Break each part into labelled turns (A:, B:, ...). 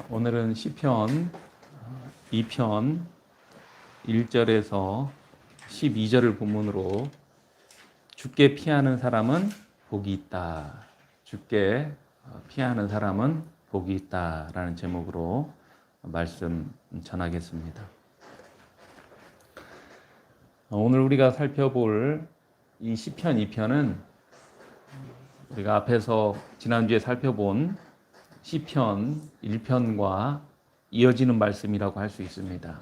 A: 오늘은 시편 2편 1절에서 12절을 본문으로 주께 피하는 사람은 복이 있다. 주께 피하는 사람은 복이 있다라는 제목으로 말씀 전하겠습니다. 오늘 우리가 살펴볼 이 시편 2편은 우리가 앞에서 지난주에 살펴본 시편 1편과 이어지는 말씀이라고 할 수 있습니다.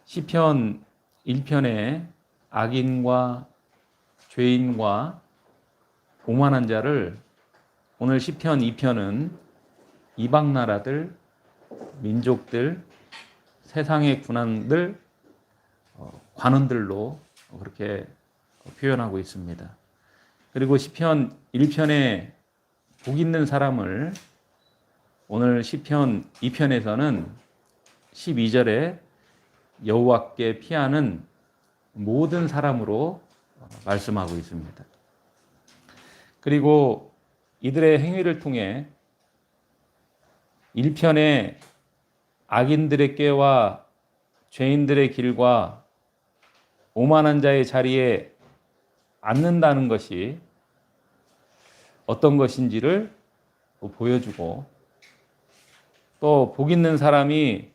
A: 시편 1편에 악인과 죄인과 오만한 자를 오늘 시편 2편은 이방 나라들, 민족들, 세상의 군왕들, 관원들로 그렇게 표현하고 있습니다. 그리고 시편 1편에 복 있는 사람을 오늘 시편 2편에서는 12절에 여호와께 피하는 모든 사람으로 말씀하고 있습니다. 그리고 이들의 행위를 통해 1편의 악인들의 꾀와 죄인들의 길과 오만한 자의 자리에 앉는다는 것이 어떤 것인지를 보여주고, 또 복 있는 사람이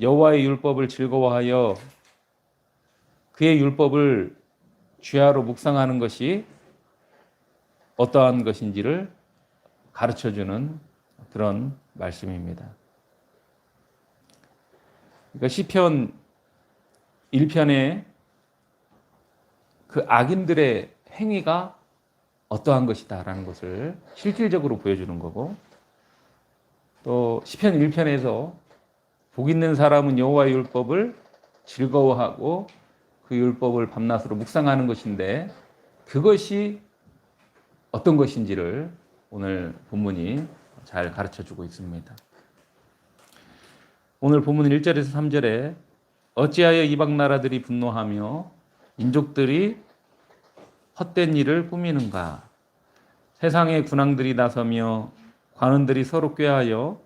A: 여호와의 율법을 즐거워하여 그의 율법을 주야로 묵상하는 것이 어떠한 것인지를 가르쳐주는 그런 말씀입니다. 그러니까 시편 1편에 그 악인들의 행위가 어떠한 것이다라는 것을 실질적으로 보여주는 거고, 또 시편 1편에서 복 있는 사람은 여호와의 율법을 즐거워하고 그 율법을 밤낮으로 묵상하는 것인데, 그것이 어떤 것인지를 오늘 본문이 잘 가르쳐주고 있습니다. 오늘 본문 1절에서 3절에 어찌하여 이방 나라들이 분노하며 민족들이 헛된 일을 꾸미는가? 세상의 군왕들이 나서며 관원들이 서로 꾀하여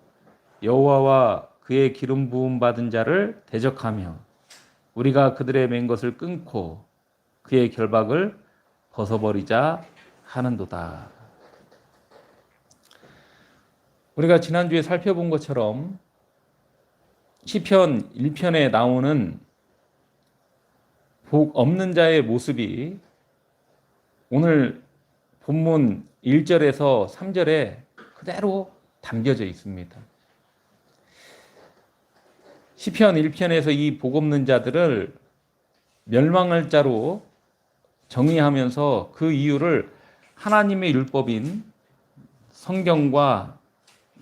A: 여호와와 그의 기름 부음 받은 자를 대적하며 우리가 그들의 맨 것을 끊고 그의 결박을 벗어버리자 하는도다. 우리가 지난주에 살펴본 것처럼 시편 1편에 나오는 복 없는 자의 모습이 오늘 본문 1절에서 3절에 그대로 담겨져 있습니다. 시편 1편에서 이 복 없는 자들을 멸망할 자로 정의하면서 그 이유를 하나님의 율법인 성경과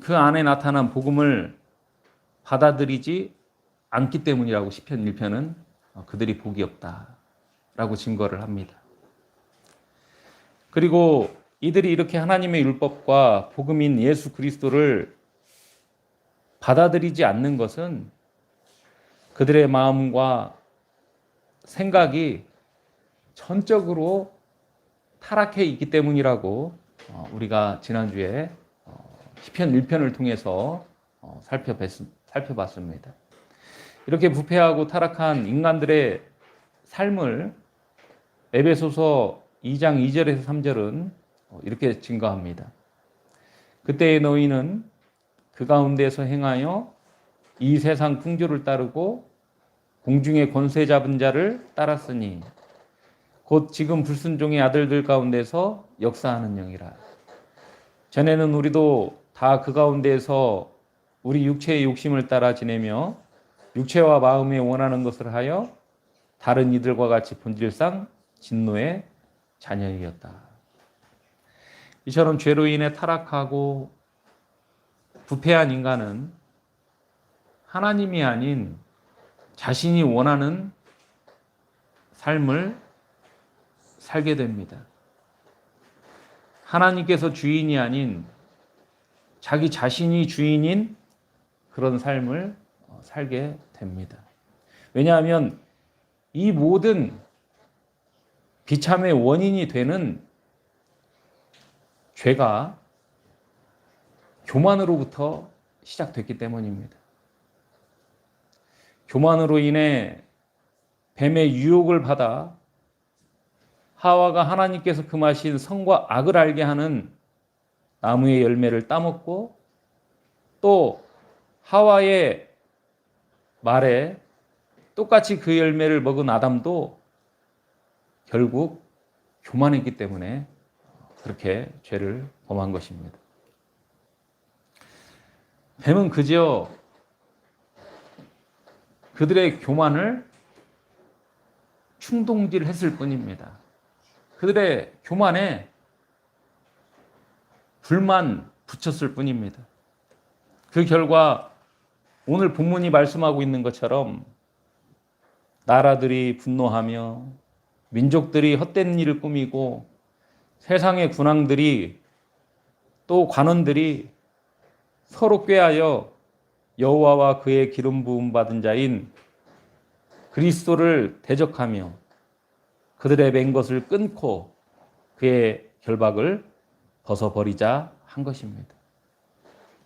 A: 그 안에 나타난 복음을 받아들이지 않기 때문이라고 시편 1편은 그들이 복이 없다라고 증거를 합니다. 그리고 이들이 이렇게 하나님의 율법과 복음인 예수 그리스도를 받아들이지 않는 것은 그들의 마음과 생각이 전적으로 타락해 있기 때문이라고 우리가 지난주에 시편 1편을 통해서 살펴봤습니다. 이렇게 부패하고 타락한 인간들의 삶을 에베소서 2장 2절에서 3절은 이렇게 증거합니다. 그때의 너희는 그 가운데서 행하여 이 세상 풍조를 따르고 공중의 권세 잡은 자를 따랐으니 곧 지금 불순종의 아들들 가운데서 역사하는 영이라. 전에는 우리도 다 그 가운데에서 우리 육체의 욕심을 따라 지내며 육체와 마음에 원하는 것을 하여 다른 이들과 같이 본질상 진노의 자녀이었다. 이처럼 죄로 인해 타락하고 부패한 인간은 하나님이 아닌 자신이 원하는 삶을 살게 됩니다. 하나님께서 주인이 아닌 자기 자신이 주인인 그런 삶을 살게 됩니다. 왜냐하면 이 모든 비참의 원인이 되는 죄가 교만으로부터 시작됐기 때문입니다. 교만으로 인해 뱀의 유혹을 받아 하와가 하나님께서 금하신 선과 악을 알게 하는 나무의 열매를 따먹고, 또 하와의 말에 똑같이 그 열매를 먹은 아담도 결국 교만했기 때문에 그렇게 죄를 범한 것입니다. 뱀은 그저 그들의 교만을 충동질했을 뿐입니다. 그들의 교만에 불만 붙였을 뿐입니다. 그 결과 오늘 본문이 말씀하고 있는 것처럼 나라들이 분노하며 민족들이 헛된 일을 꾸미고 세상의 군왕들이 또 관원들이 서로 꾀하여 여호와와 그의 기름 부음 받은 자인 그리스도를 대적하며 그들의 맹 것을 끊고 그의 결박을 벗어버리자 한 것입니다.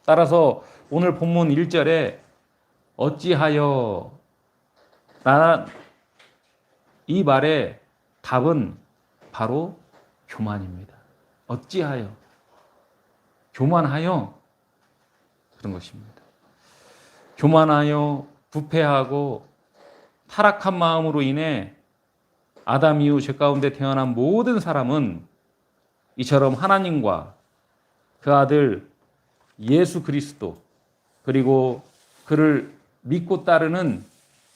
A: 따라서 오늘 본문 1절에 어찌하여 라는 이 말의 답은 바로 교만입니다. 어찌하여, 교만하여 그런 것입니다. 교만하여 부패하고 타락한 마음으로 인해 아담 이후 죄 가운데 태어난 모든 사람은 이처럼 하나님과 그 아들 예수 그리스도, 그리고 그를 믿고 따르는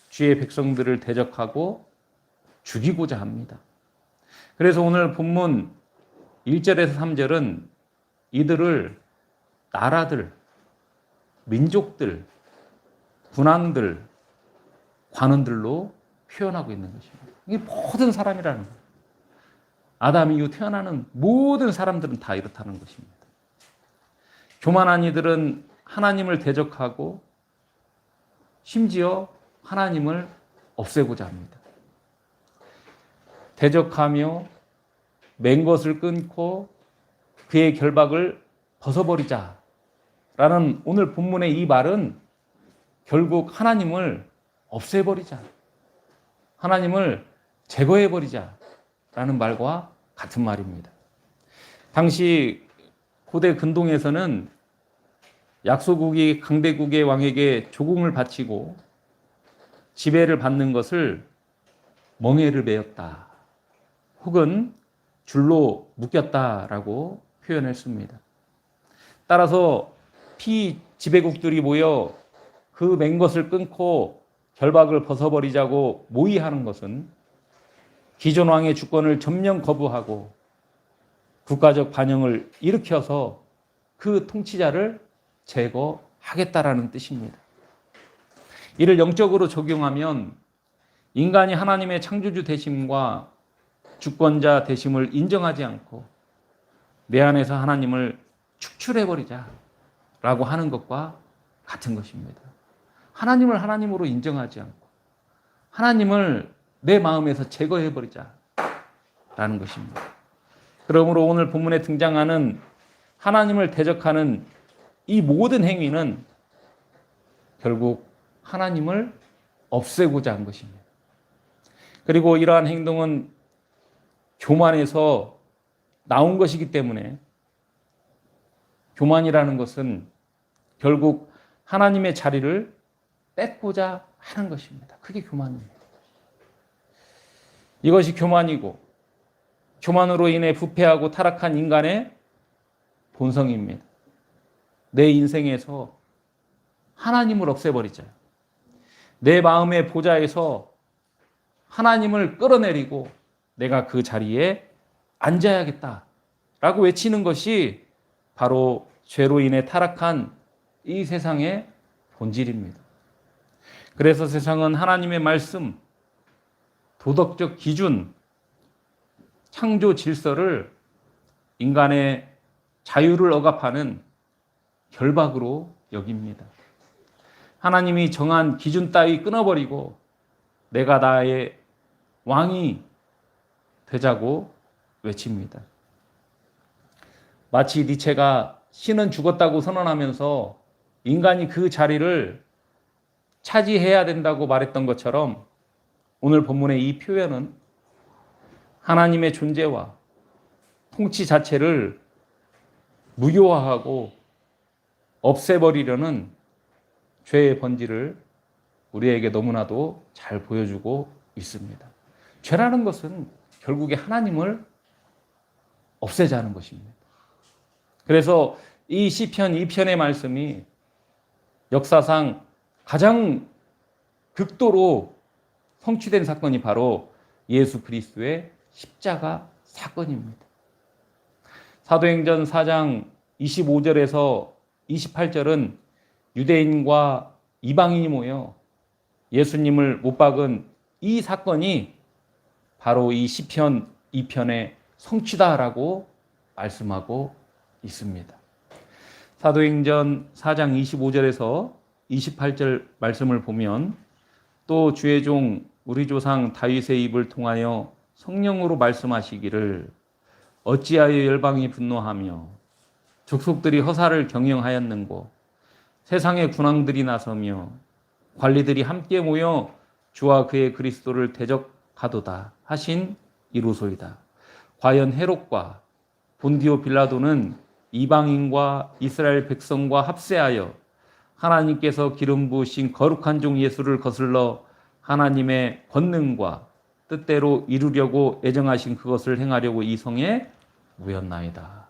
A: 주의 백성들을 대적하고 죽이고자 합니다. 그래서 오늘 본문 1절에서 3절은 이들을 나라들, 민족들, 군왕들, 관원들로 표현하고 있는 것입니다. 이게 모든 사람이라는 거예요. 아담 이후 태어나는 모든 사람들은 다 이렇다는 것입니다. 교만한 이들은 하나님을 대적하고 심지어 하나님을 없애고자 합니다. 대적하며 맹 것을 끊고 그의 결박을 벗어버리자라는 오늘 본문의 이 말은 결국 하나님을 없애버리자, 하나님을 제거해버리자라는 말과 같은 말입니다. 당시 고대 근동에서는 약소국이 강대국의 왕에게 조공을 바치고 지배를 받는 것을 멍에를 베었다, 혹은 줄로 묶였다라고 표현했습니다. 따라서 피지배국들이 모여 그 맹 것을 끊고 결박을 벗어버리자고 모의하는 것은 기존 왕의 주권을 전면 거부하고 국가적 반영을 일으켜서 그 통치자를 제거하겠다라는 뜻입니다. 이를 영적으로 적용하면 인간이 하나님의 창조주 되심과 주권자 되심을 인정하지 않고 내 안에서 하나님을 축출해버리자라고 하는 것과 같은 것입니다. 하나님을 하나님으로 인정하지 않고 하나님을 내 마음에서 제거해버리자라는 것입니다. 그러므로 오늘 본문에 등장하는 하나님을 대적하는 이 모든 행위는 결국 하나님을 없애고자 한 것입니다. 그리고 이러한 행동은 교만에서 나온 것이기 때문에 교만이라는 것은 결국 하나님의 자리를 뺏고자 하는 것입니다. 그게 교만입니다. 이것이 교만이고 교만으로 인해 부패하고 타락한 인간의 본성입니다. 내 인생에서 하나님을 없애버리자. 내 마음의 보좌에서 하나님을 끌어내리고 내가 그 자리에 앉아야겠다라고 외치는 것이 바로 죄로 인해 타락한 이 세상의 본질입니다. 그래서 세상은 하나님의 말씀, 도덕적 기준, 창조 질서를 인간의 자유를 억압하는 결박으로 여깁니다. 하나님이 정한 기준 따위 끊어버리고 내가 나의 왕이 되자고 외칩니다. 마치 니체가 신은 죽었다고 선언하면서 인간이 그 자리를 차지해야 된다고 말했던 것처럼 오늘 본문의 이 표현은 하나님의 존재와 통치 자체를 무효화하고 없애버리려는 죄의 본질을 우리에게 너무나도 잘 보여주고 있습니다. 죄라는 것은 결국에 하나님을 없애자는 것입니다. 그래서 이 시편 2편의 말씀이 역사상 가장 극도로 성취된 사건이 바로 예수 그리스도의 십자가 사건입니다. 사도행전 4장 25절에서 28절은 유대인과 이방인이 모여 예수님을 못 박은 이 사건이 바로 이 시편 2편의 성취다라고 말씀하고 있습니다. 사도행전 4장 25절에서 28절 말씀을 보면 또 주의 종 우리 조상 다윗의 입을 통하여 성령으로 말씀하시기를 어찌하여 열방이 분노하며 족속들이 허사를 경영하였는고 세상의 군왕들이 나서며 관리들이 함께 모여 주와 그의 그리스도를 대적하도다 하신 이루소이다. 과연 헤롯과 본디오 빌라도는 이방인과 이스라엘 백성과 합세하여 하나님께서 기름 부으신 거룩한 종 예수를 거슬러 하나님의 권능과 뜻대로 이루려고 애정하신 그것을 행하려고 이 성에 모였나이다.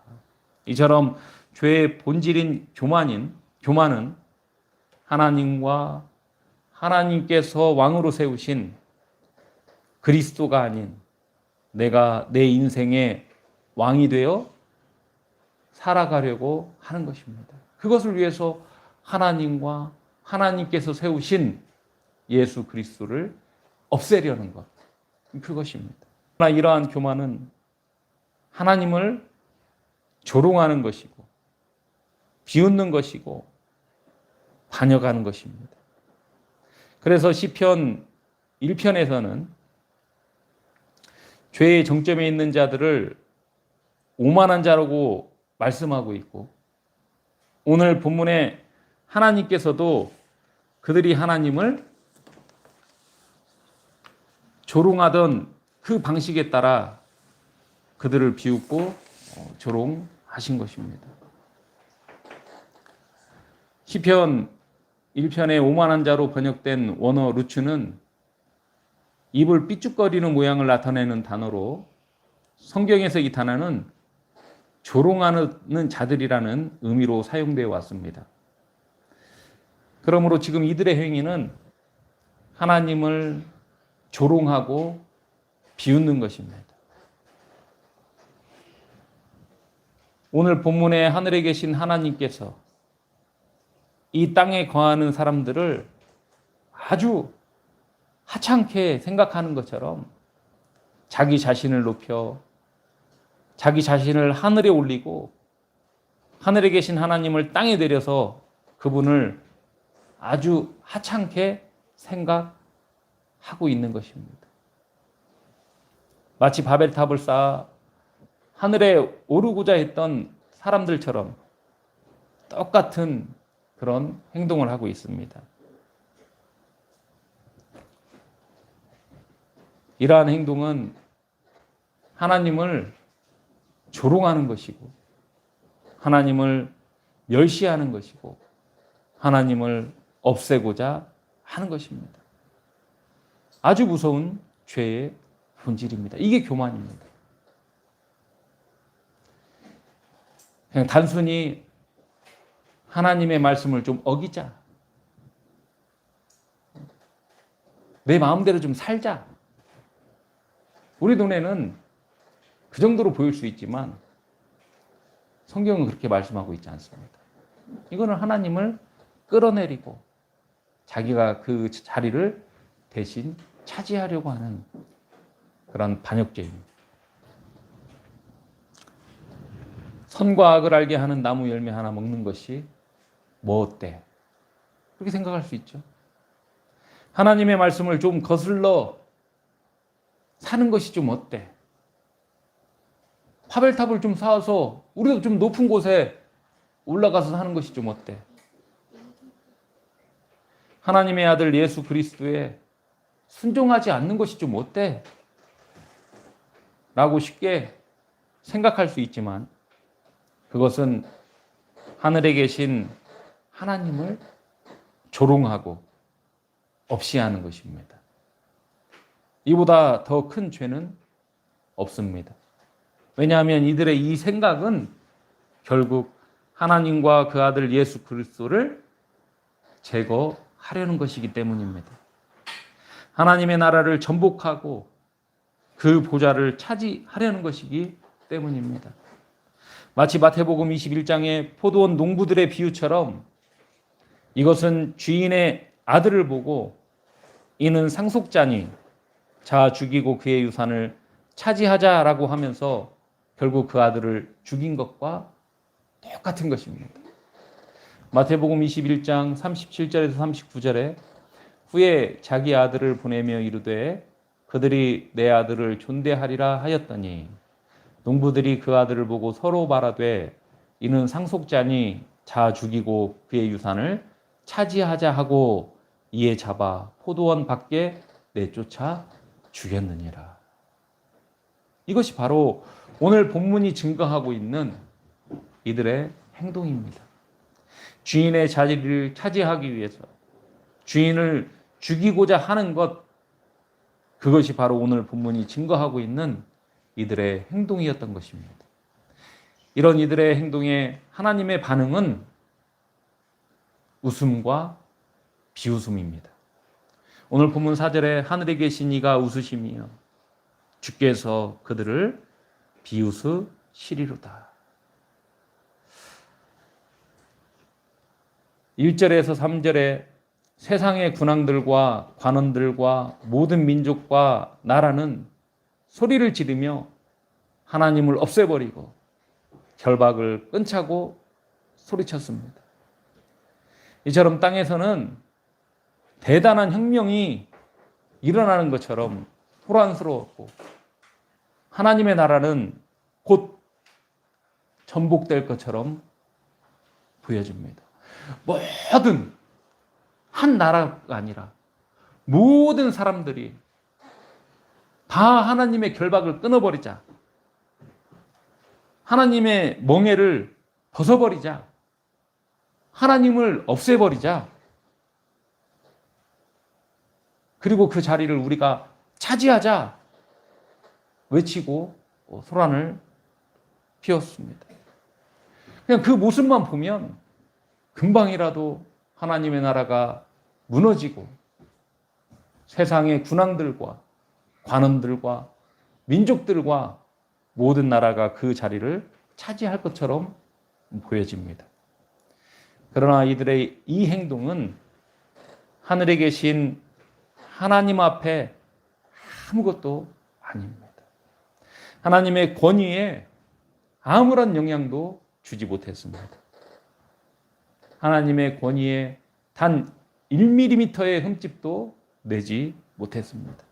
A: 이처럼 죄의 본질인 교만은 하나님과 하나님께서 왕으로 세우신 그리스도가 아닌 내가 내 인생의 왕이 되어 살아가려고 하는 것입니다. 그것을 위해서 하나님과 하나님께서 세우신 예수 그리스도를 없애려는 것. 그것입니다. 그러나 이러한 교만은 하나님을 조롱하는 것이고 비웃는 것이고 반역하는 것입니다. 그래서 시편 1편에서는 죄의 정점에 있는 자들을 오만한 자라고 말씀하고 있고 오늘 본문에 하나님께서도 그들이 하나님을 조롱하던 그 방식에 따라 그들을 비웃고 조롱하신 것입니다. 시편 1편의 오만한 자로 번역된 원어 루츠는 입을 삐죽거리는 모양을 나타내는 단어로 성경에서 이 단어는 조롱하는 자들이라는 의미로 사용되어 왔습니다. 그러므로 지금 이들의 행위는 하나님을 조롱하고 비웃는 것입니다. 오늘 본문에 하늘에 계신 하나님께서 이 땅에 거하는 사람들을 아주 하찮게 생각하는 것처럼 자기 자신을 높여 자기 자신을 하늘에 올리고 하늘에 계신 하나님을 땅에 내려서 그분을 아주 하찮게 생각하고 있는 것입니다. 마치 바벨탑을 쌓아 하늘에 오르고자 했던 사람들처럼 똑같은 그런 행동을 하고 있습니다. 이러한 행동은 하나님을 조롱하는 것이고 하나님을 멸시하는 것이고 하나님을 없애고자 하는 것입니다. 아주 무서운 죄의 본질입니다. 이게 교만입니다. 그냥 단순히 하나님의 말씀을 좀 어기자. 내 마음대로 좀 살자. 우리 눈에는 그 정도로 보일 수 있지만 성경은 그렇게 말씀하고 있지 않습니다. 이거는 하나님을 끌어내리고 자기가 그 자리를 대신 차지하려고 하는 그런 반역죄입니다. 선과 악을 알게 하는 나무 열매 하나 먹는 것이 뭐 어때? 그렇게 생각할 수 있죠. 하나님의 말씀을 좀 거슬러 사는 것이 좀 어때? 바벨탑을 좀 쌓아서 우리도 좀 높은 곳에 올라가서 사는 것이 좀 어때? 하나님의 아들 예수 그리스도에 순종하지 않는 것이 좀 어때? 라고 쉽게 생각할 수 있지만 그것은 하늘에 계신 하나님을 조롱하고 없이하는 것입니다. 이보다 더 큰 죄는 없습니다. 왜냐하면 이들의 이 생각은 결국 하나님과 그 아들 예수 그리스도를 제거하려는 것이기 때문입니다. 하나님의 나라를 전복하고 그 보좌를 차지하려는 것이기 때문입니다. 마치 마태복음 21장의 포도원 농부들의 비유처럼 이것은 주인의 아들을 보고 이는 상속자니 자 죽이고 그의 유산을 차지하자라고 하면서 결국 그 아들을 죽인 것과 똑같은 것입니다. 마태복음 21장 37절에서 39절에 후에 자기 아들을 보내며 이르되 그들이 내 아들을 존대하리라 하였더니 농부들이 그 아들을 보고 서로 말하되 이는 상속자니 자 죽이고 그의 유산을 차지하자 하고 이에 잡아 포도원 밖에 내쫓아 죽였느니라. 이것이 바로 오늘 본문이 증거하고 있는 이들의 행동입니다. 주인의 자리를 차지하기 위해서 주인을 죽이고자 하는 것, 그것이 바로 오늘 본문이 증거하고 있는 이들의 행동이었던 것입니다. 이런 이들의 행동에 하나님의 반응은 웃음과 비웃음입니다. 오늘 본문 4절에 하늘에 계신 이가 웃으시며 주께서 그들을 비웃으시리로다. 1절에서 3절에 세상의 군왕들과 관원들과 모든 민족과 나라는 소리를 지르며 하나님을 없애버리고 결박을 끊자고 소리쳤습니다. 이처럼 땅에서는 대단한 혁명이 일어나는 것처럼 소란스러웠고 하나님의 나라는 곧 전복될 것처럼 보여집니다. 모든 한 나라가 아니라 모든 사람들이 다 하나님의 결박을 끊어버리자. 하나님의 멍에를 벗어버리자. 하나님을 없애버리자. 그리고 그 자리를 우리가 차지하자 외치고 소란을 피웠습니다. 그냥 그 모습만 보면 금방이라도 하나님의 나라가 무너지고 세상의 군왕들과 관원들과 민족들과 모든 나라가 그 자리를 차지할 것처럼 보여집니다. 그러나 이들의 이 행동은 하늘에 계신 하나님 앞에 아무것도 아닙니다. 하나님의 권위에 아무런 영향도 주지 못했습니다. 하나님의 권위에 단 1mm의 흠집도 내지 못했습니다.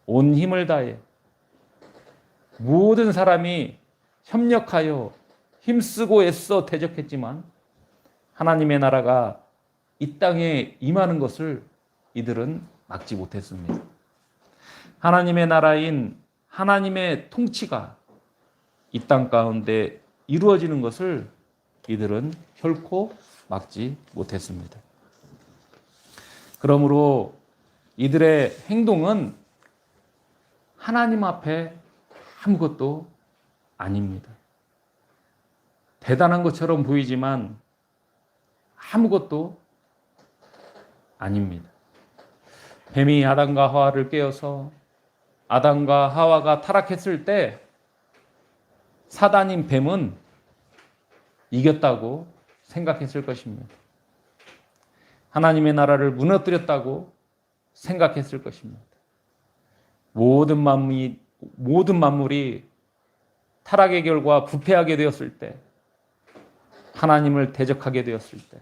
A: 온 힘을 다해 모든 사람이 협력하여 힘쓰고 애써 대적했지만 하나님의 나라가 이 땅에 임하는 것을 이들은 막지 못했습니다. 하나님의 나라인 하나님의 통치가 이 땅 가운데 이루어지는 것을 이들은 결코 막지 못했습니다. 그러므로 이들의 행동은 하나님 앞에 아무것도 아닙니다. 대단한 것처럼 보이지만 아무것도 아닙니다. 뱀이 아담과 하와를 깨어서 아담과 하와가 타락했을 때 사단인 뱀은 이겼다고 생각했을 것입니다. 하나님의 나라를 무너뜨렸다고 생각했을 것입니다. 모든 만물이 타락의 결과 부패하게 되었을 때, 하나님을 대적하게 되었을 때,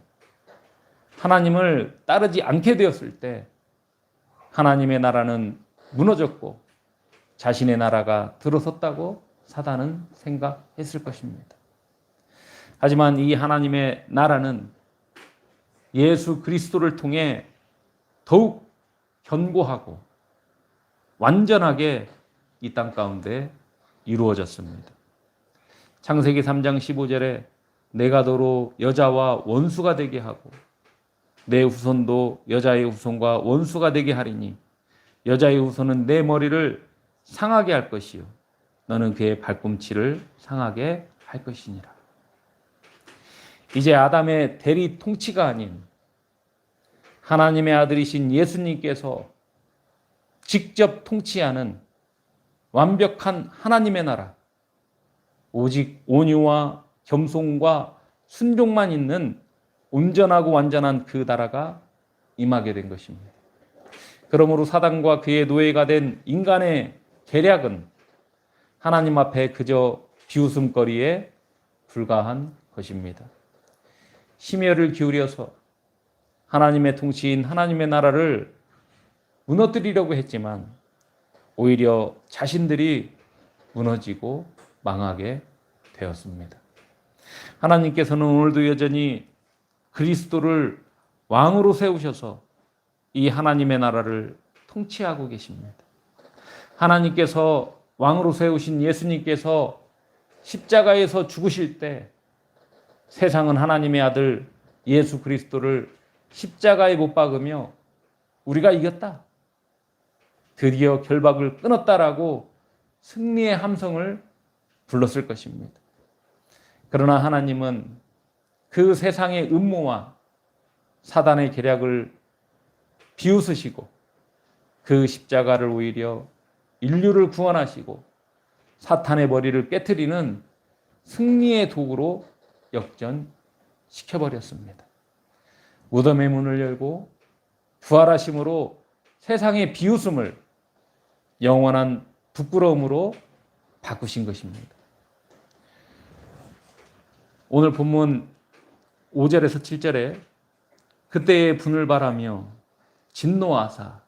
A: 하나님을 따르지 않게 되었을 때 하나님의 나라는 무너졌고 자신의 나라가 들어섰다고 사단은 생각했을 것입니다. 하지만 이 하나님의 나라는 예수 그리스도를 통해 더욱 견고하고 완전하게 이 땅 가운데 이루어졌습니다. 창세기 3장 15절에 내가 너로 여자와 원수가 되게 하고 내 후손도 여자의 후손과 원수가 되게 하리니 여자의 후손은 내 머리를 상하게 할 것이요 너는 그의 발꿈치를 상하게 할 것이니라. 이제 아담의 대리 통치가 아닌 하나님의 아들이신 예수님께서 직접 통치하는 완벽한 하나님의 나라, 오직 온유와 겸손과 순종만 있는 온전하고 완전한 그 나라가 임하게 된 것입니다. 그러므로 사단과 그의 노예가 된 인간의 계략은 하나님 앞에 그저 비웃음거리에 불과한 것입니다. 심혈을 기울여서 하나님의 통치인 하나님의 나라를 무너뜨리려고 했지만 오히려 자신들이 무너지고 망하게 되었습니다. 하나님께서는 오늘도 여전히 그리스도를 왕으로 세우셔서 이 하나님의 나라를 통치하고 계십니다. 하나님께서 왕으로 세우신 예수님께서 십자가에서 죽으실 때 세상은 하나님의 아들 예수 그리스도를 십자가에 못 박으며 우리가 이겼다, 드디어 결박을 끊었다라고 승리의 함성을 불렀을 것입니다. 그러나 하나님은 그 세상의 음모와 사단의 계략을 비웃으시고 그 십자가를 오히려 인류를 구원하시고 사탄의 머리를 깨트리는 승리의 도구로 역전시켜버렸습니다. 무덤의 문을 열고 부활하심으로 세상의 비웃음을 영원한 부끄러움으로 바꾸신 것입니다. 오늘 본문 5절에서 7절에 그때의 분을 바라며 진노하사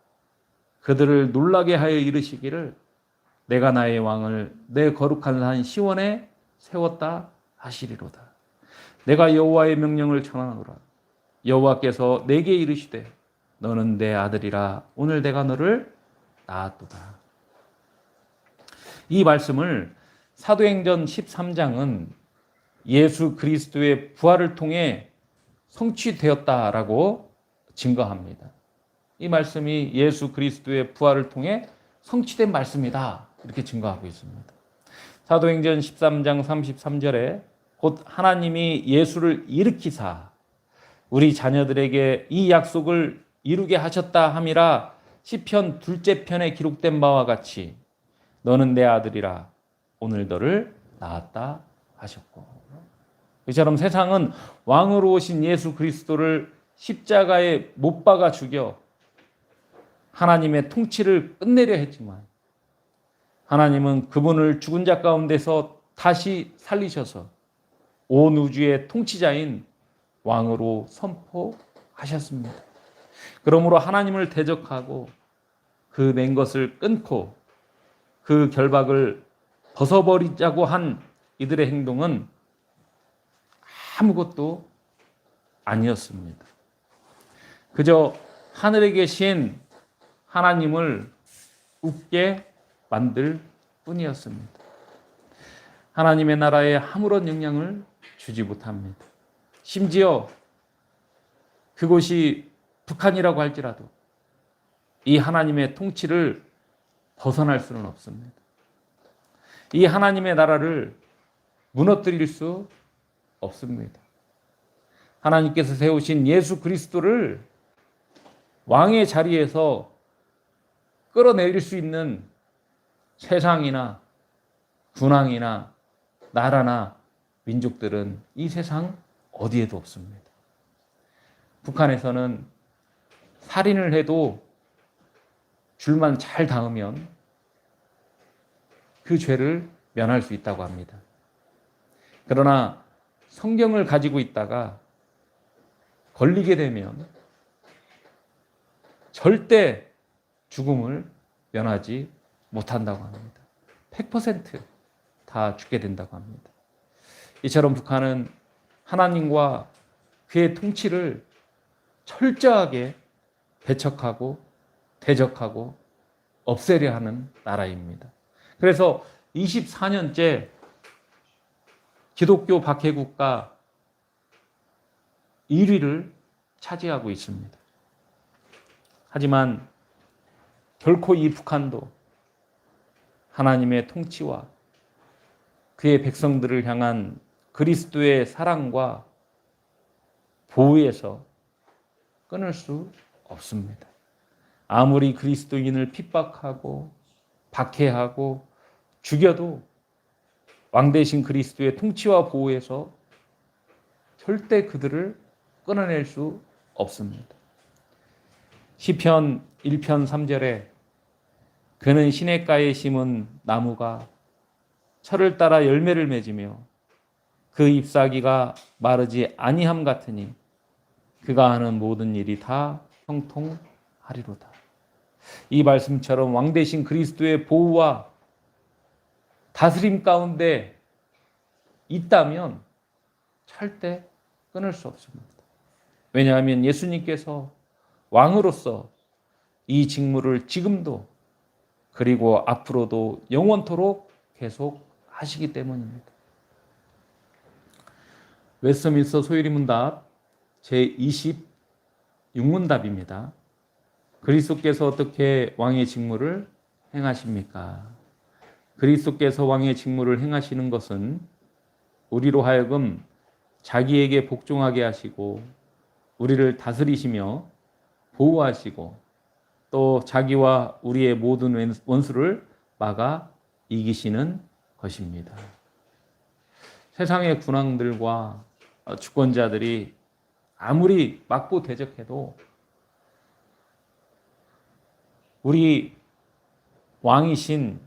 A: 그들을 놀라게 하여 이르시기를 내가 나의 왕을 내 거룩한 산 시온에 세웠다 하시리로다. 내가 여호와의 명령을 전하노라. 여호와께서 내게 이르시되 너는 내 아들이라 오늘 내가 너를 낳았도다. 이 말씀을 사도행전 13장은 예수 그리스도의 부활을 통해 성취되었다라고 증거합니다. 이 말씀이 예수 그리스도의 부활을 통해 성취된 말씀이다 이렇게 증거하고 있습니다. 사도행전 13장 33절에 곧 하나님이 예수를 일으키사 우리 자녀들에게 이 약속을 이루게 하셨다 함이라 시편 2째 편에 기록된 바와 같이 너는 내 아들이라 오늘 너를 낳았다 하셨고, 이처럼 세상은 왕으로 오신 예수 그리스도를 십자가에 못 박아 죽여 하나님의 통치를 끝내려 했지만 하나님은 그분을 죽은 자 가운데서 다시 살리셔서 온 우주의 통치자인 왕으로 선포하셨습니다. 그러므로 하나님을 대적하고 그 낸 것을 끊고 그 결박을 벗어버리자고 한 이들의 행동은 아무것도 아니었습니다. 그저 하늘에 계신 하나님을 웃게 만들 뿐이었습니다. 하나님의 나라에 아무런 영향을 주지 못합니다. 심지어 그곳이 북한이라고 할지라도 이 하나님의 통치를 벗어날 수는 없습니다. 이 하나님의 나라를 무너뜨릴 수 없습니다. 하나님께서 세우신 예수 그리스도를 왕의 자리에서 끌어내릴 수 있는 세상이나 군왕이나 나라나 민족들은 이 세상 어디에도 없습니다. 북한에서는 살인을 해도 줄만 잘 닿으면 그 죄를 면할 수 있다고 합니다. 그러나 성경을 가지고 있다가 걸리게 되면 절대 죽음을 면하지 못한다고 합니다. 100% 다 죽게 된다고 합니다. 이처럼 북한은 하나님과 그의 통치를 철저하게 배척하고 대적하고 없애려 하는 나라입니다. 그래서 24년째 기독교 박해국가 1위를 차지하고 있습니다. 하지만 결코 이 북한도 하나님의 통치와 그의 백성들을 향한 그리스도의 사랑과 보호에서 끊을 수 없습니다. 아무리 그리스도인을 핍박하고 박해하고 죽여도 왕 대신 그리스도의 통치와 보호에서 절대 그들을 끊어낼 수 없습니다. 시편 1편 3절에 그는 시냇가에 심은 나무가 철을 따라 열매를 맺으며 그 잎사귀가 마르지 아니함 같으니 그가 하는 모든 일이 다 형통하리로다. 이 말씀처럼 왕 대신 그리스도의 보호와 다스림 가운데 있다면 절대 끊을 수 없습니다. 왜냐하면 예수님께서 왕으로서 이 직무를 지금도 그리고 앞으로도 영원토록 계속 하시기 때문입니다. 웨스트민스터 소유리 문답 제26문답입니다. 그리스도께서 어떻게 왕의 직무를 행하십니까? 그리스도께서 왕의 직무를 행하시는 것은 우리로 하여금 자기에게 복종하게 하시고 우리를 다스리시며 보호하시고 또 자기와 우리의 모든 원수를 막아 이기시는 것입니다. 세상의 군왕들과 주권자들이 아무리 막고 대적해도 우리 왕이신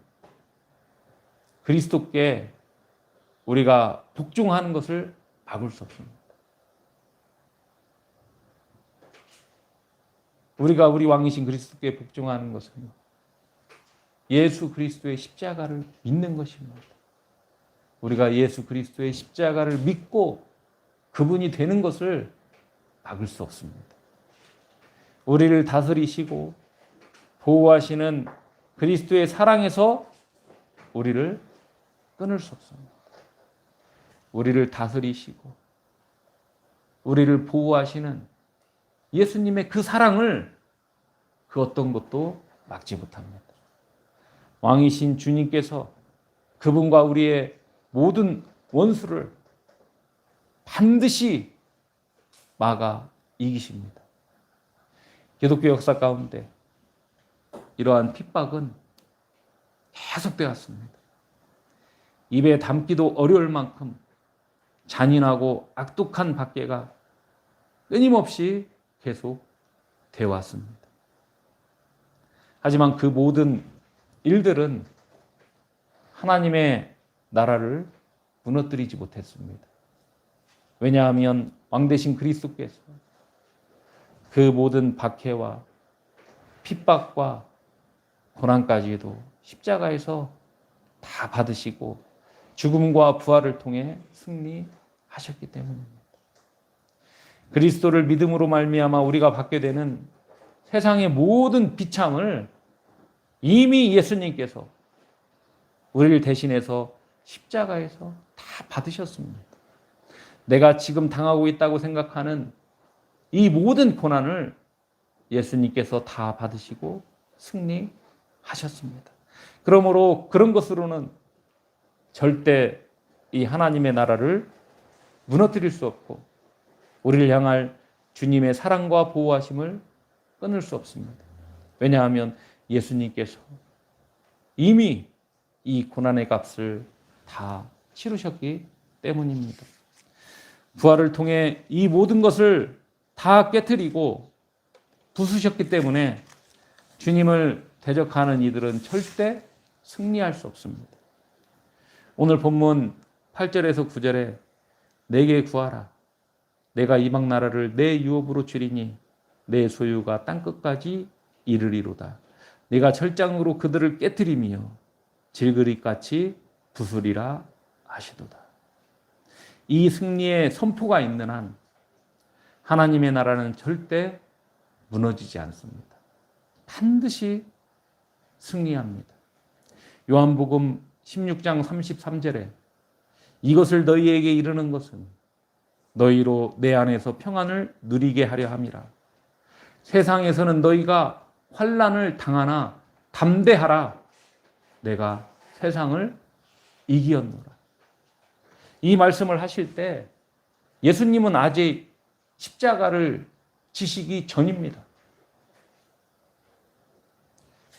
A: 그리스도께 우리가 복종하는 것을 막을 수 없습니다. 우리가 우리 왕이신 그리스도께 복종하는 것은 예수 그리스도의 십자가를 믿는 것입니다. 우리가 예수 그리스도의 십자가를 믿고 그분이 되는 것을 막을 수 없습니다. 우리를 다스리시고 보호하시는 그리스도의 사랑에서 우리를 끊을 수 없습니다. 우리를 다스리시고 우리를 보호하시는 예수님의 그 사랑을 그 어떤 것도 막지 못합니다. 왕이신 주님께서 그분과 우리의 모든 원수를 반드시 막아 이기십니다. 기독교 역사 가운데 이러한 핍박은 계속되어 왔습니다. 입에 담기도 어려울 만큼 잔인하고 악독한 박해가 끊임없이 계속 되어 왔습니다. 하지만 그 모든 일들은 하나님의 나라를 무너뜨리지 못했습니다. 왜냐하면 왕 대신 그리스도께서 그 모든 박해와 핍박과 고난까지도 십자가에서 다 받으시고 죽음과 부활을 통해 승리하셨기 때문입니다. 그리스도를 믿음으로 말미암아 우리가 받게 되는 세상의 모든 비참을 이미 예수님께서 우리를 대신해서 십자가에서 다 받으셨습니다. 내가 지금 당하고 있다고 생각하는 이 모든 고난을 예수님께서 다 받으시고 승리하셨습니다. 그러므로 그런 것으로는 절대 이 하나님의 나라를 무너뜨릴 수 없고 우리를 향할 주님의 사랑과 보호하심을 끊을 수 없습니다. 왜냐하면 예수님께서 이미 이 고난의 값을 다 치르셨기 때문입니다. 부활을 통해 이 모든 것을 다 깨트리고 부수셨기 때문에 주님을 대적하는 이들은 절대 승리할 수 없습니다. 오늘 본문 8절에서 9절에 내게 구하라. 내가 이방 나라를 내 유업으로 주리니 내 소유가 땅끝까지 이르리로다. 네가 철장으로 그들을 깨트리며 질그릇같이 부수리라 하시도다. 이 승리의 선포가 있는 한 하나님의 나라는 절대 무너지지 않습니다. 반드시 승리합니다. 요한복음 16장 33절에 이것을 너희에게 이르는 것은 너희로 내 안에서 평안을 누리게 하려 함이라. 세상에서는 너희가 환난을 당하나 담대하라. 내가 세상을 이기었노라. 이 말씀을 하실 때 예수님은 아직 십자가를 지시기 전입니다.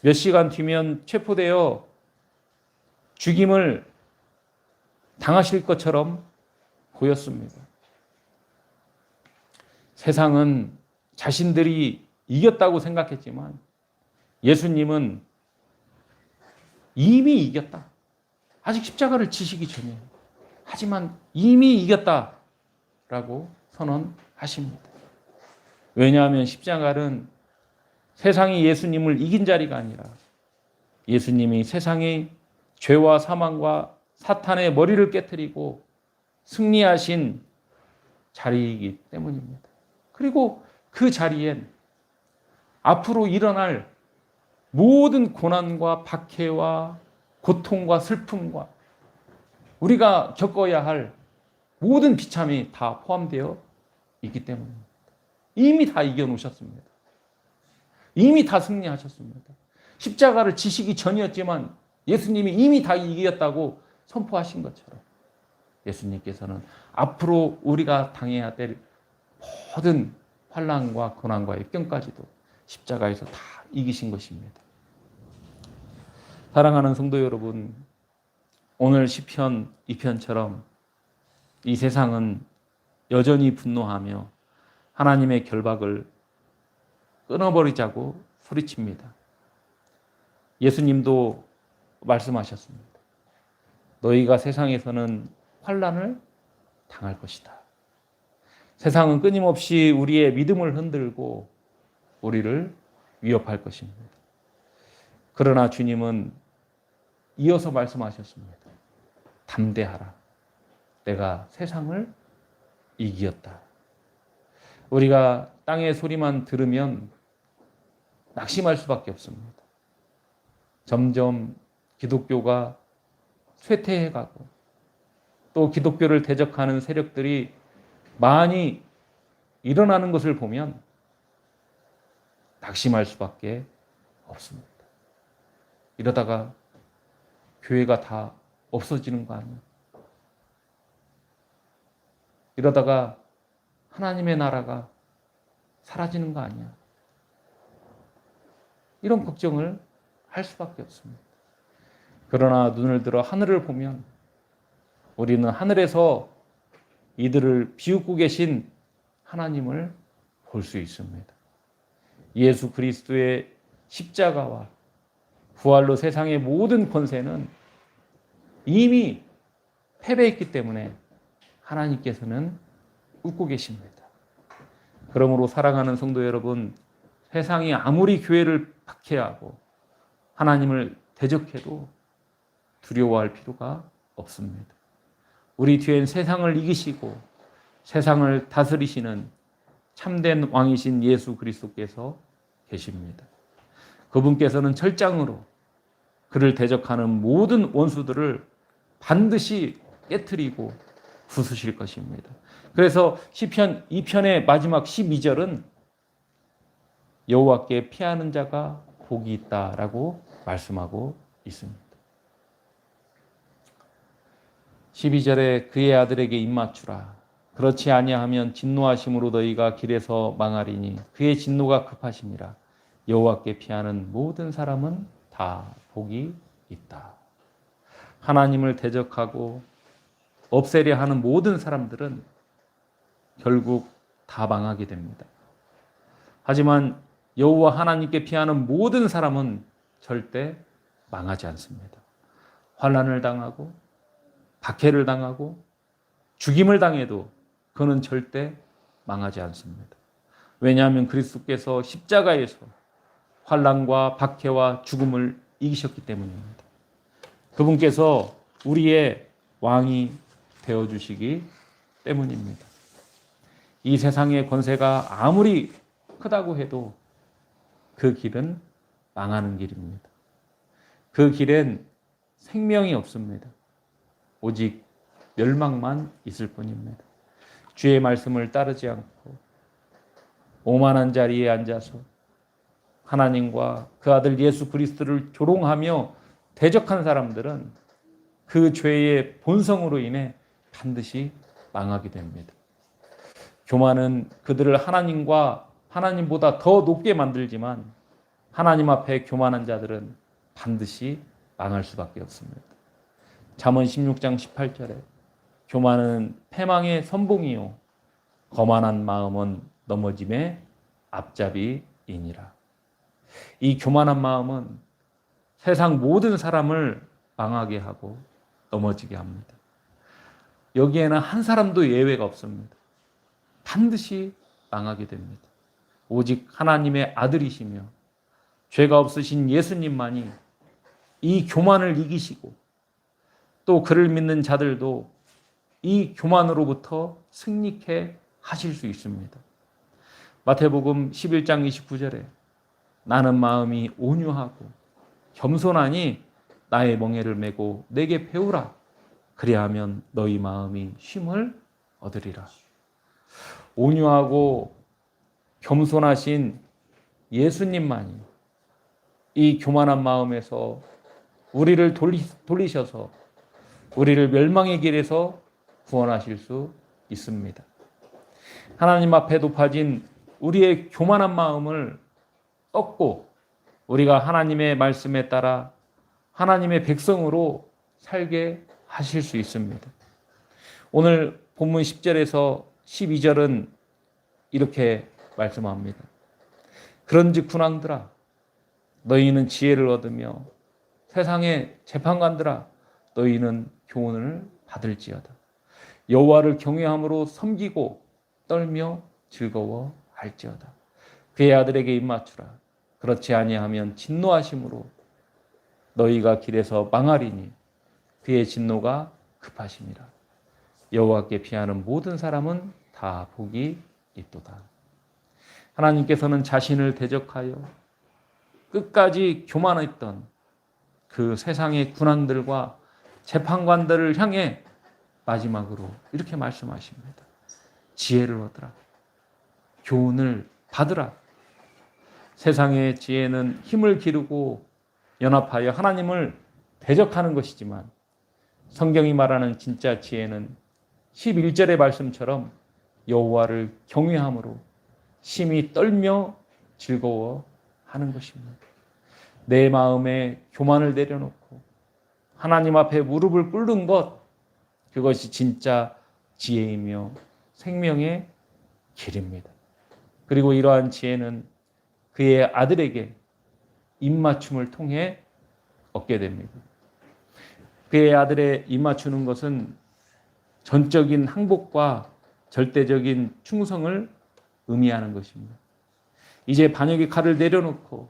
A: 몇 시간 뒤면 체포되어 죽임을 당하실 것처럼 보였습니다. 세상은 자신들이 이겼다고 생각했지만 예수님은 이미 이겼다. 아직 십자가를 지시기 전이에요. 하지만 이미 이겼다라고 선언하십니다. 왜냐하면 십자가는 세상이 예수님을 이긴 자리가 아니라 예수님이 세상의 죄와 사망과 사탄의 머리를 깨뜨리고 승리하신 자리이기 때문입니다. 그리고 그 자리엔 앞으로 일어날 모든 고난과 박해와 고통과 슬픔과 우리가 겪어야 할 모든 비참이 다 포함되어 있기 때문입니다. 이미 다 이겨놓으셨습니다. 이미 다 승리하셨습니다. 십자가를 지시기 전이었지만 예수님이 이미 다 이겼다고 선포하신 것처럼 예수님께서는 앞으로 우리가 당해야 될 모든 환난과 고난과 역경까지도 십자가에서 다 이기신 것입니다. 사랑하는 성도 여러분, 오늘 시편 2편처럼 이 세상은 여전히 분노하며 하나님의 결박을 끊어버리자고 소리칩니다. 예수님도 말씀하셨습니다. 너희가 세상에서는 환난을 당할 것이다. 세상은 끊임없이 우리의 믿음을 흔들고 우리를 위협할 것입니다. 그러나 주님은 이어서 말씀하셨습니다. 담대하라. 내가 세상을 이기었다. 우리가 땅의 소리만 들으면 낙심할 수밖에 없습니다. 점점 기독교가 쇠퇴해가고 또 기독교를 대적하는 세력들이 많이 일어나는 것을 보면 낙심할 수밖에 없습니다. 이러다가 교회가 다 없어지는 거 아니야? 이러다가 하나님의 나라가 사라지는 거 아니야? 이런 걱정을 할 수밖에 없습니다. 그러나 눈을 들어 하늘을 보면 우리는 하늘에서 이들을 비웃고 계신 하나님을 볼 수 있습니다. 예수 그리스도의 십자가와 부활로 세상의 모든 권세는 이미 패배했기 때문에 하나님께서는 웃고 계십니다. 그러므로 사랑하는 성도 여러분, 세상이 아무리 교회를 박해하고 하나님을 대적해도 두려워할 필요가 없습니다. 우리 뒤엔 세상을 이기시고 세상을 다스리시는 참된 왕이신 예수 그리스도께서 계십니다. 그분께서는 철장으로 그를 대적하는 모든 원수들을 반드시 깨트리고 부수실 것입니다. 그래서 시편 2편의 마지막 12절은 여호와께 피하는 자가 복이 있다라고 말씀하고 있습니다. 12절에 그의 아들에게 입맞추라. 그렇지 아니하면 진노하심으로 너희가 길에서 망하리니 그의 진노가 급하심이라. 여호와께 피하는 모든 사람은 다 복이 있다. 하나님을 대적하고 없애려 하는 모든 사람들은 결국 다 망하게 됩니다. 하지만 여호와 하나님께 피하는 모든 사람은 절대 망하지 않습니다. 환난을 당하고 박해를 당하고 죽임을 당해도 그는 절대 망하지 않습니다. 왜냐하면 그리스도께서 십자가에서 환난과 박해와 죽음을 이기셨기 때문입니다. 그분께서 우리의 왕이 되어주시기 때문입니다. 이 세상의 권세가 아무리 크다고 해도 그 길은 망하는 길입니다. 그 길엔 생명이 없습니다. 오직 멸망만 있을 뿐입니다. 주의 말씀을 따르지 않고 오만한 자리에 앉아서 하나님과 그 아들 예수 그리스도를 조롱하며 대적한 사람들은 그 죄의 본성으로 인해 반드시 망하게 됩니다. 교만은 그들을 하나님보다 더 높게 만들지만 하나님 앞에 교만한 자들은 반드시 망할 수밖에 없습니다. 잠언 16장 18절에 교만은 패망의 선봉이요 거만한 마음은 넘어짐의 앞잡이이니라. 이 교만한 마음은 세상 모든 사람을 망하게 하고 넘어지게 합니다. 여기에는 한 사람도 예외가 없습니다. 반드시 망하게 됩니다. 오직 하나님의 아들이시며 죄가 없으신 예수님만이 이 교만을 이기시고 또 그를 믿는 자들도 이 교만으로부터 승리케 하실 수 있습니다. 마태복음 11장 29절에 나는 마음이 온유하고 겸손하니 나의 멍에를 메고 내게 배우라. 그리하면 너희 마음이 쉼을 얻으리라. 온유하고 겸손하신 예수님만이 이 교만한 마음에서 우리를 돌리셔서 우리를 멸망의 길에서 구원하실 수 있습니다. 하나님 앞에 높아진 우리의 교만한 마음을 꺾고 우리가 하나님의 말씀에 따라 하나님의 백성으로 살게 하실 수 있습니다. 오늘 본문 10절에서 12절은 이렇게 말씀합니다. 그런즉 군왕들아 너희는 지혜를 얻으며 세상의 재판관들아 너희는 교훈을 받을지어다. 여호와를 경외함으로 섬기고 떨며 즐거워할지어다. 그의 아들에게 입맞추라. 그렇지 아니하면 진노하심으로 너희가 길에서 망하리니 그의 진노가 급하심이라. 여호와께 피하는 모든 사람은 다 복이 있도다. 하나님께서는 자신을 대적하여 끝까지 교만했던 그 세상의 군왕들과 재판관들을 향해 마지막으로 이렇게 말씀하십니다. 지혜를 얻으라. 교훈을 받으라. 세상의 지혜는 힘을 기르고 연합하여 하나님을 대적하는 것이지만 성경이 말하는 진짜 지혜는 11절의 말씀처럼 여호와를 경외함으로 심히 떨며 즐거워하는 것입니다. 내 마음에 교만을 내려놓고 하나님 앞에 무릎을 꿇는 것, 그것이 진짜 지혜이며 생명의 길입니다. 그리고 이러한 지혜는 그의 아들에게 입맞춤을 통해 얻게 됩니다. 그의 아들의 입맞추는 것은 전적인 항복과 절대적인 충성을 의미하는 것입니다. 이제 반역의 칼을 내려놓고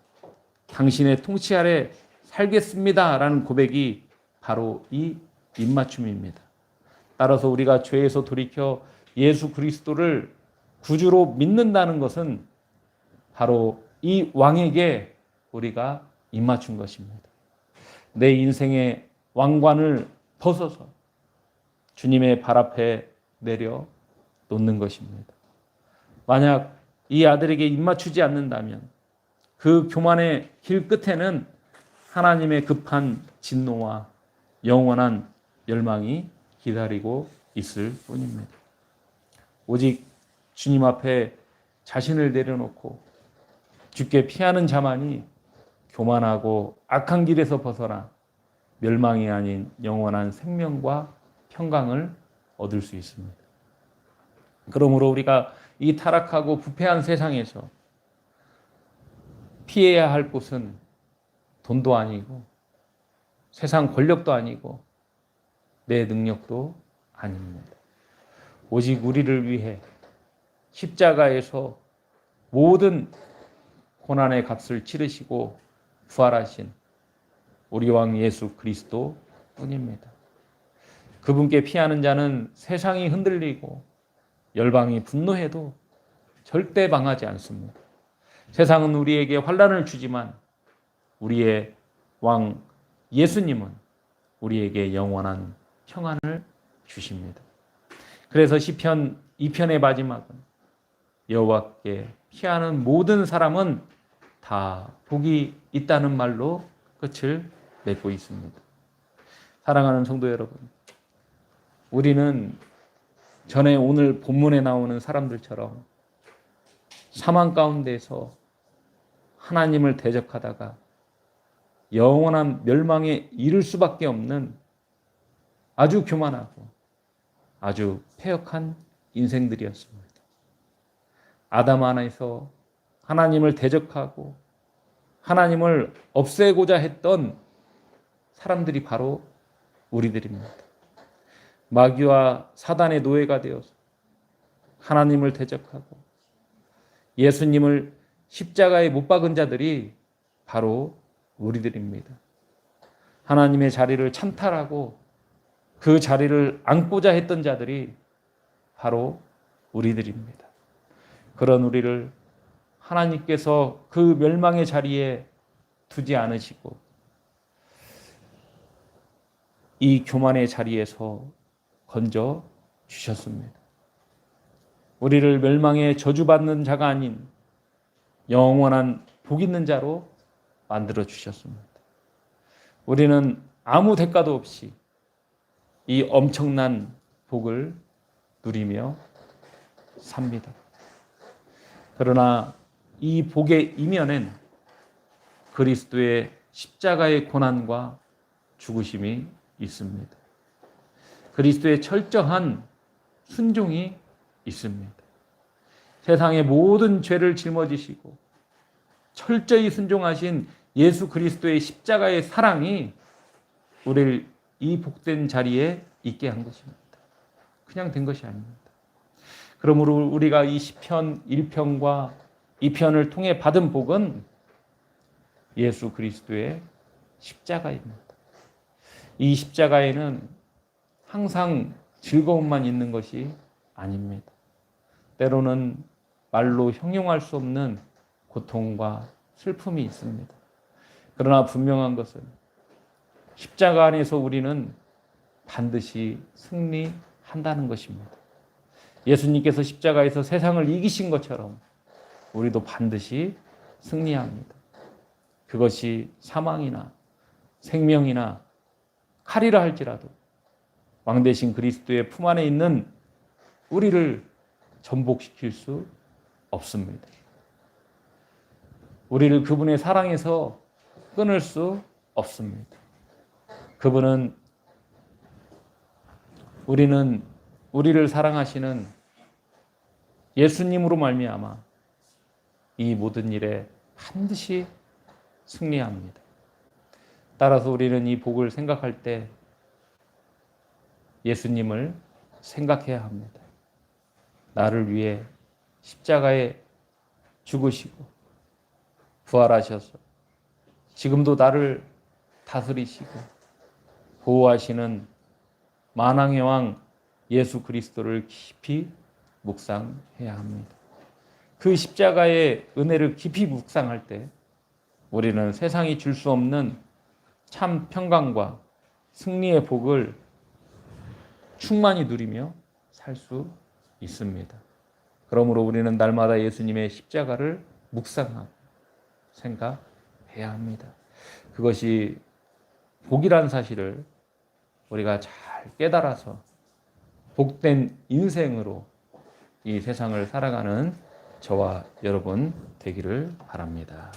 A: 당신의 통치 아래 살겠습니다라는 고백이 바로 이 입맞춤입니다. 따라서 우리가 죄에서 돌이켜 예수 그리스도를 구주로 믿는다는 것은 바로 이 왕에게 우리가 입맞춘 것입니다. 내 인생의 왕관을 벗어서 주님의 발 앞에 내려 놓는 것입니다. 만약 이 아들에게 입맞추지 않는다면 그 교만의 길 끝에는 하나님의 급한 진노와 영원한 멸망이 기다리고 있을 뿐입니다. 오직 주님 앞에 자신을 내려놓고 주께 피하는 자만이 교만하고 악한 길에서 벗어나 멸망이 아닌 영원한 생명과 평강을 얻을 수 있습니다. 그러므로 우리가 이 타락하고 부패한 세상에서 피해야 할 곳은 돈도 아니고 세상 권력도 아니고 내 능력도 아닙니다. 오직 우리를 위해 십자가에서 모든 고난의 값을 치르시고 부활하신 우리 왕 예수 그리스도 뿐입니다. 그분께 피하는 자는 세상이 흔들리고 열방이 분노해도 절대 망하지 않습니다. 세상은 우리에게 환난을 주지만 우리의 왕 예수님은 우리에게 영원한 평안을 주십니다. 그래서 시편 2편의 마지막은 여호와께 피하는 모든 사람은 다 복이 있다는 말로 끝을 맺고 있습니다. 사랑하는 성도 여러분, 우리는 전에 오늘 본문에 나오는 사람들처럼 사망 가운데서 하나님을 대적하다가 영원한 멸망에 이를 수밖에 없는 아주 교만하고 아주 패역한 인생들이었습니다. 아담 안에서 하나님을 대적하고 하나님을 없애고자 했던 사람들이 바로 우리들입니다. 마귀와 사단의 노예가 되어서 하나님을 대적하고 예수님을 십자가에 못 박은 자들이 바로 우리들입니다. 하나님의 자리를 찬탈하고 그 자리를 앉고자 했던 자들이 바로 우리들입니다. 그런 우리를 하나님께서 그 멸망의 자리에 두지 않으시고 이 교만의 자리에서 건져 주셨습니다. 우리를 멸망에 저주받는 자가 아닌 영원한 복 있는 자로 만들어 주셨습니다. 우리는 아무 대가도 없이 이 엄청난 복을 누리며 삽니다. 그러나 이 복의 이면엔 그리스도의 십자가의 고난과 죽으심이 있습니다. 그리스도의 철저한 순종이 있습니다. 세상의 모든 죄를 짊어지시고 철저히 순종하신 예수 그리스도의 십자가의 사랑이 우리를 이 복된 자리에 있게 한 것입니다. 그냥 된 것이 아닙니다. 그러므로 우리가 이 시편 1편과 2편을 통해 받은 복은 예수 그리스도의 십자가입니다. 이 십자가에는 항상 즐거움만 있는 것이 아닙니다. 때로는 말로 형용할 수 없는 고통과 슬픔이 있습니다. 그러나 분명한 것은 십자가 안에서 우리는 반드시 승리한다는 것입니다. 예수님께서 십자가에서 세상을 이기신 것처럼 우리도 반드시 승리합니다. 그것이 사망이나 생명이나 칼이라 할지라도 왕 대신 그리스도의 품 안에 있는 우리를 전복시킬 수 없습니다. 우리를 그분의 사랑에서 끊을 수 없습니다. 그분은 우리를 사랑하시는 예수님으로 말미암아 이 모든 일에 반드시 승리합니다. 따라서 우리는 이 복을 생각할 때 예수님을 생각해야 합니다. 나를 위해 십자가에 죽으시고 부활하셔서 지금도 나를 다스리시고 보호하시는 만왕의 왕 예수 그리스도를 깊이 묵상해야 합니다. 그 십자가의 은혜를 깊이 묵상할 때 우리는 세상이 줄 수 없는 참 평강과 승리의 복을 충만히 누리며 살 수 있습니다. 그러므로 우리는 날마다 예수님의 십자가를 묵상하고 생각해야 합니다. 그것이 복이라는 사실을 우리가 잘 깨달아서 복된 인생으로 이 세상을 살아가는 저와 여러분 되기를 바랍니다.